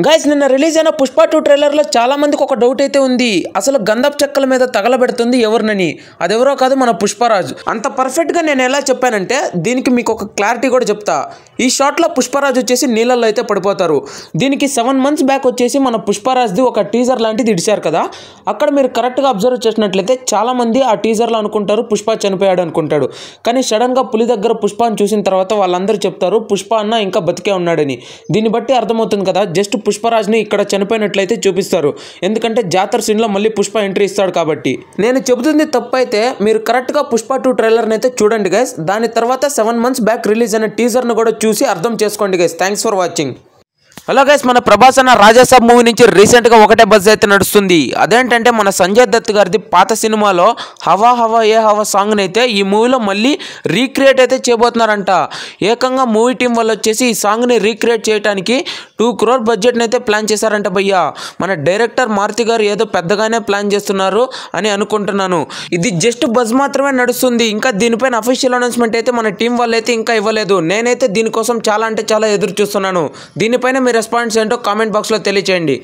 Guys నిన్న release అయిన పుష్ప 2 ట్రైలర్లో చాలా మందికి ఒక డౌట్ అయితే ఉంది. అసలు గంధపు చెక్కల మీద తగలబెడుతుంది ఎవరినని. అదెవరో కాదు, మన పుష్పరాజు. అంత పర్ఫెక్ట్గా నేను ఎలా చెప్పానంటే దీనికి మీకు ఒక క్లారిటీ కూడా చెప్తా. ఈ షాట్లో పుష్పరాజు వచ్చేసి నీళ్ళల్లో అయితే పడిపోతారు. దీనికి 7 months బ్యాక్ వచ్చేసి మన పుష్పరాజ్ది ఒక టీజర్ లాంటిది ఇడిచారు కదా. అక్కడ మీరు కరెక్ట్గా అబ్జర్వ్ చేసినట్లయితే చాలామంది ఆ టీజర్లో అనుకుంటారు పుష్ప చనిపోయాడు అనుకుంటాడు. కానీ సడన్గా పులి దగ్గర పుష్పని చూసిన తర్వాత వాళ్ళందరూ చెప్తారు పుష్ప అన్న ఇంకా బతికే ఉన్నాడని. దీన్ని బట్టి అర్థమవుతుంది కదా, జస్ట్ పుష్పరాజ్ని ఇక్కడ చనిపోయినట్లయితే చూపిస్తారు. ఎందుకంటే జాతర సీన్లో మళ్ళీ పుష్ప ఎంట్రీ ఇస్తాడు కాబట్టి. నేను చెబుతుంది తప్పు అయితే మీరు కరెక్ట్గా పుష్ప 2 ట్రైలర్ని అయితే చూడండి గైస్. దాని తర్వాత 7 months బ్యాక్ రిలీజ్ అయిన టీజర్ను కూడా చూసి అర్థం చేసుకోండి guys. Thanks for watching. Hello guys, మన ప్రభాస్ అన్న రాజాసాబ్ మూవీ నుంచి రీసెంట్గా ఒకటే బజ్ అయితే నడుస్తుంది. అదేంటంటే మన సంజయ్ దత్ గారిది పాత సినిమాలో హవా హవా ఏ హవా సాంగ్ని అయితే ఈ మూవీలో మళ్ళీ రీక్రియేట్ అయితే చేయబోతున్నారంట. ఏకంగా మూవీ టీం వాళ్ళు వచ్చేసి ఈ సాంగ్ని రీక్రియేట్ చేయడానికి 2 crore బడ్జెట్ని అయితే ప్లాన్ చేశారంట భయ్యా. మన డైరెక్టర్ మారుతి గారు ఏదో పెద్దగానే ప్లాన్ చేస్తున్నారు అని అనుకుంటున్నాను. ఇది జస్ట్ బజ్ మాత్రమే నడుస్తుంది. ఇంకా దీనిపైన అఫీషియల్ అనౌన్స్మెంట్ అయితే మన టీం వాళ్ళు అయితే ఇంకా ఇవ్వలేదు. నేనైతే దీనికోసం చాలా అంటే చాలా ఎదురు చూస్తున్నాను. దీనిపైన మీ రెస్పాన్స్ ఏంటో కామెంట్ బాక్స్లో తెలియచేయండి.